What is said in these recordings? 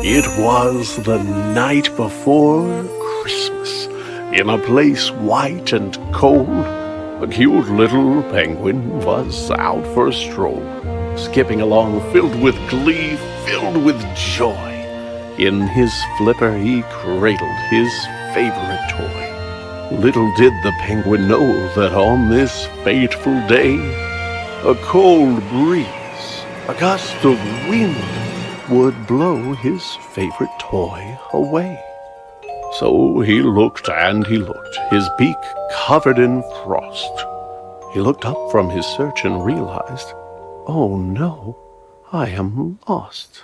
It was the night before Christmas. In a place white and cold, a cute little penguin was out for a stroll, skipping along filled with glee, filled with joy. In his flipper he cradled his favorite toy. Little did the penguin know that on this fateful day, a cold breeze, a gust of wind, would blow his favorite toy away. So he looked and he looked, his beak covered in frost. He looked up from his search and realized, oh no, I am lost.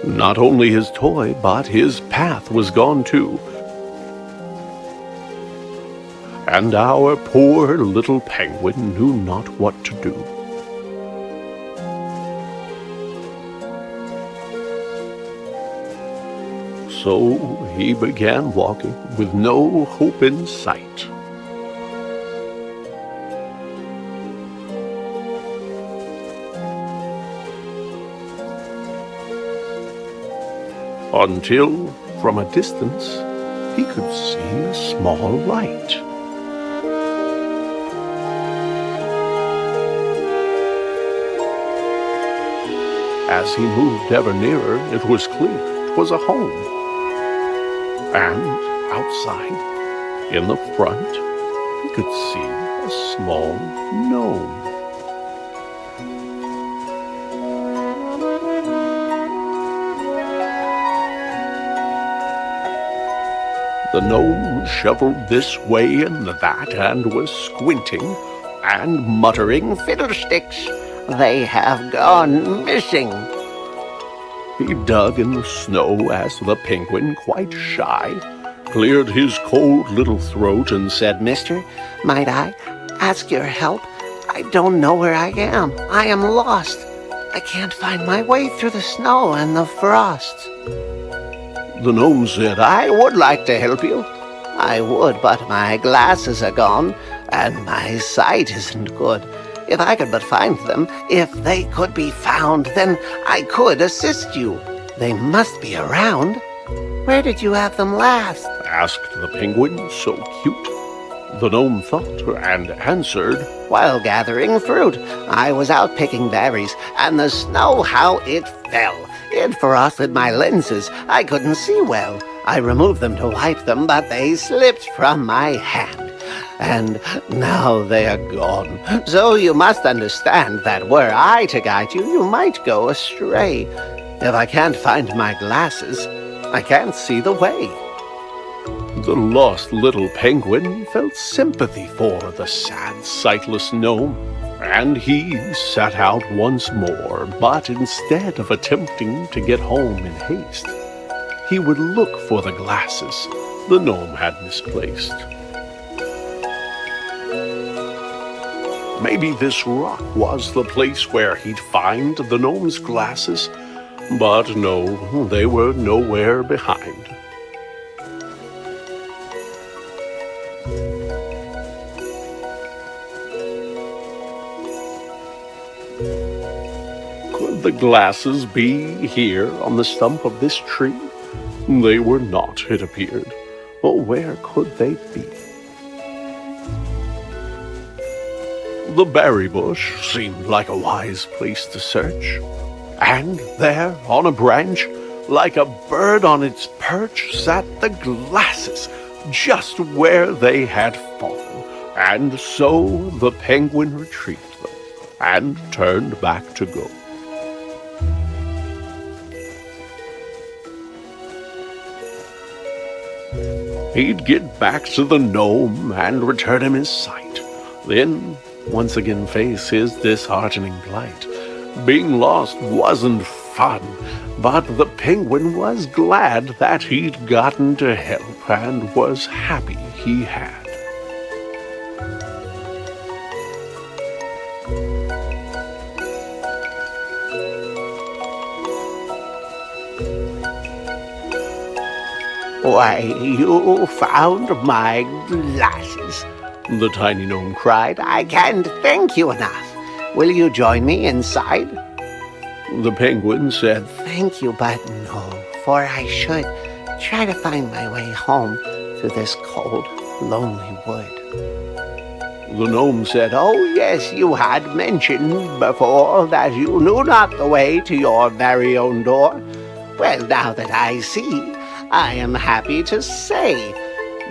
Not only his toy, but his path was gone too. And our poor little penguin knew not what to do. So he began walking with no hope in sight. Until, from a distance, he could see a small light. As he moved ever nearer, it was clear 'twas a home. And outside, in the front, he could see a small gnome. The gnome shuffled this way and that, and was squinting and muttering, "Fiddlesticks! They have gone missing." He dug in the snow as the penguin, quite shy, cleared his cold little throat and said, "Mister, might I ask your help? I don't know where I am. I am lost. I can't find my way through the snow and the frost." The gnome said, "I would like to help you. I would, but my glasses are gone, and my sight isn't good. If I could but find them, if they could be found, then I could assist you. They must be around. Where did you have them last?" asked the penguin, so cute. The gnome thought and answered, "While gathering fruit, I was out picking berries, and the snow, how it fell! It frosted my lenses. I couldn't see well. I removed them to wipe them, but they slipped from my hand. And now they are gone. So you must understand that were I to guide you, you might go astray. If I can't find my glasses, I can't see the way." The lost little penguin felt sympathy for the sad, sightless gnome, and he set out once more, but instead of attempting to get home in haste, he would look for the glasses the gnome had misplaced. Maybe this rock was the place where he'd find the gnome's glasses, but no, they were nowhere behind. Could the glasses be here on the stump of this tree? They were not, it appeared. Well, where could they be? The berry bush seemed like a wise place to search. And there, on a branch, like a bird on its perch, sat the glasses, just where they had fallen. And so the penguin retrieved them and turned back to go. He'd get back to the gnome and return him his sight. Then once again face his disheartening plight. Being lost wasn't fun, but the penguin was glad that he'd gotten to help and was happy he had. Why, you found my glasses, the tiny gnome cried. I can't thank you enough. Will you join me inside? The penguin said, Thank you, but no, for I should try to find my way home through this cold, lonely wood. The gnome said, Oh, yes, you had mentioned before that you knew not the way to your very own door. Well, now that I see, I am happy to say,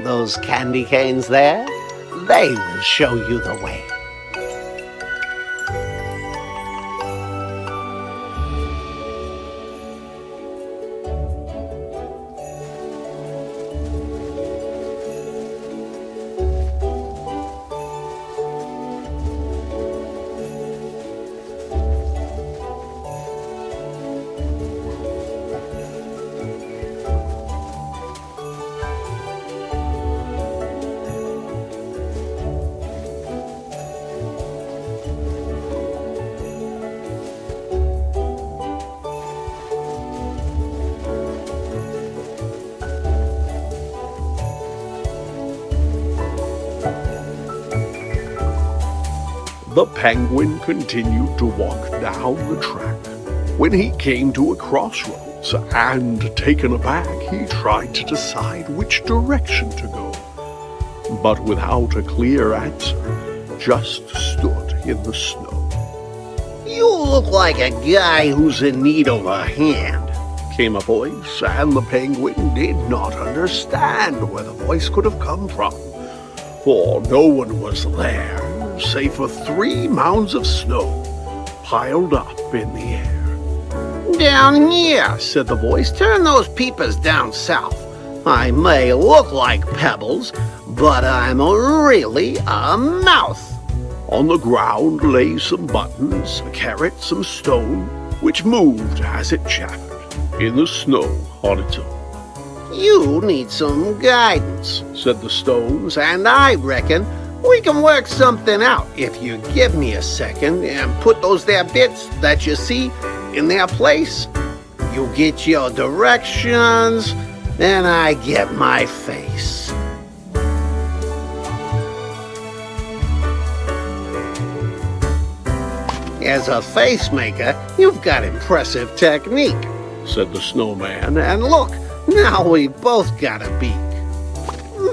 those candy canes there, they will show you the way. The penguin continued to walk down the track. When he came to a crossroads, and taken aback, he tried to decide which direction to go, but without a clear answer, just stood in the snow. You look like a guy who's in need of a hand, came a voice, and the penguin did not understand where the voice could have come from, for no one was there, save for 3 mounds of snow piled up in the air. Down here, said the voice. Turn those peepers down south. I may look like pebbles, but I'm really a mouse. On the ground lay some buttons, a carrot, some stone, which moved as it chattered in the snow on its own. You need some guidance, said the stones, and I reckon we can work something out if you give me a second and put those there bits that you see in their place. You get your directions, then I get my face. As a face maker, you've got impressive technique, said the snowman, and look, now we've both got a beak.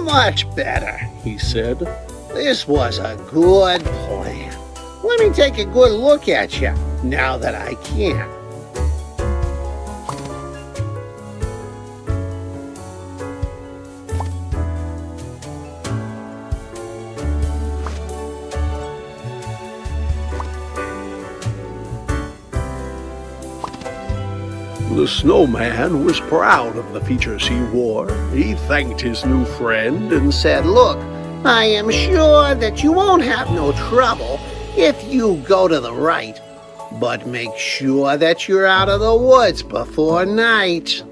Much better, he said. This was a good plan. Let me take a good look at you, now that I can. The snowman was proud of the features he wore. He thanked his new friend and said, Look, I am sure that you won't have no trouble if you go to the right, but make sure that you're out of the woods before night.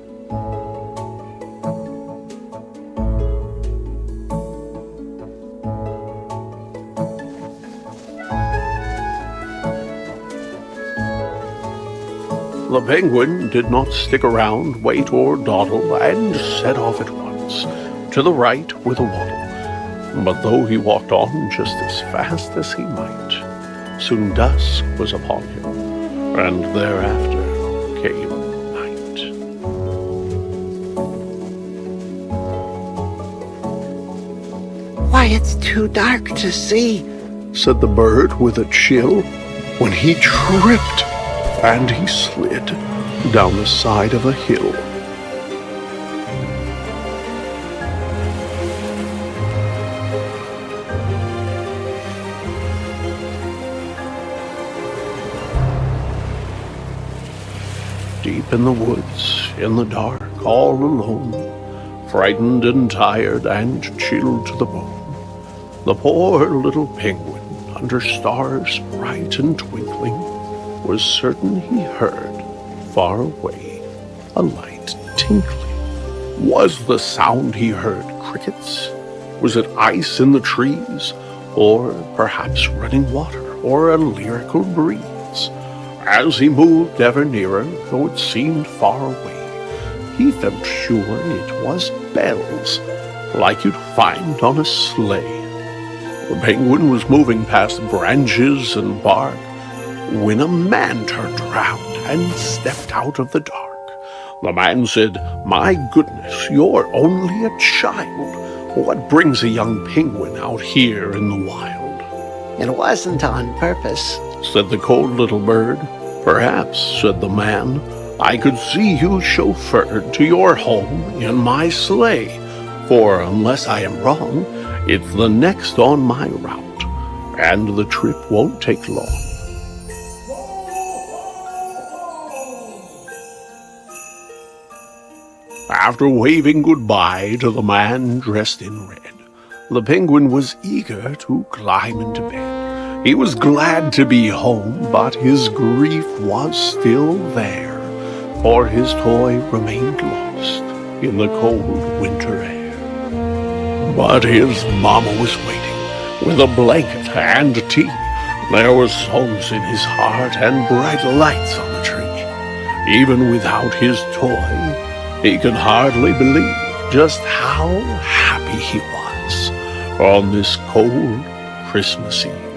The penguin did not stick around, wait, or dawdle, and set off at once, to the right with a waddle. But though he walked on just as fast as he might, soon dusk was upon him, and thereafter came night. Why, it's too dark to see, said the bird with a chill, when he tripped and he slid down the side of a hill. Deep in the woods, in the dark, all alone, frightened and tired and chilled to the bone, the poor little penguin, under stars bright and twinkling, was certain he heard, far away, a light tinkling. Was the sound he heard crickets? Was it ice in the trees? Or perhaps running water, or a lyrical breeze? As he moved ever nearer, though it seemed far away, he felt sure it was bells, like you'd find on a sleigh. The penguin was moving past branches and bark when a man turned around and stepped out of the dark. The man said, "My goodness, you're only a child. What brings a young penguin out here in the wild?" "It wasn't on purpose," said the cold little bird. "Perhaps," said the man, "I could see you chauffeured to your home in my sleigh, for unless I am wrong, it's the next on my route, and the trip won't take long." After waving goodbye to the man dressed in red, the penguin was eager to climb into bed. He was glad to be home, but his grief was still there, for his toy remained lost in the cold winter air. But his mama was waiting with a blanket and tea. There were songs in his heart and bright lights on the tree. Even without his toy, he could hardly believe just how happy he was on this cold Christmas Eve.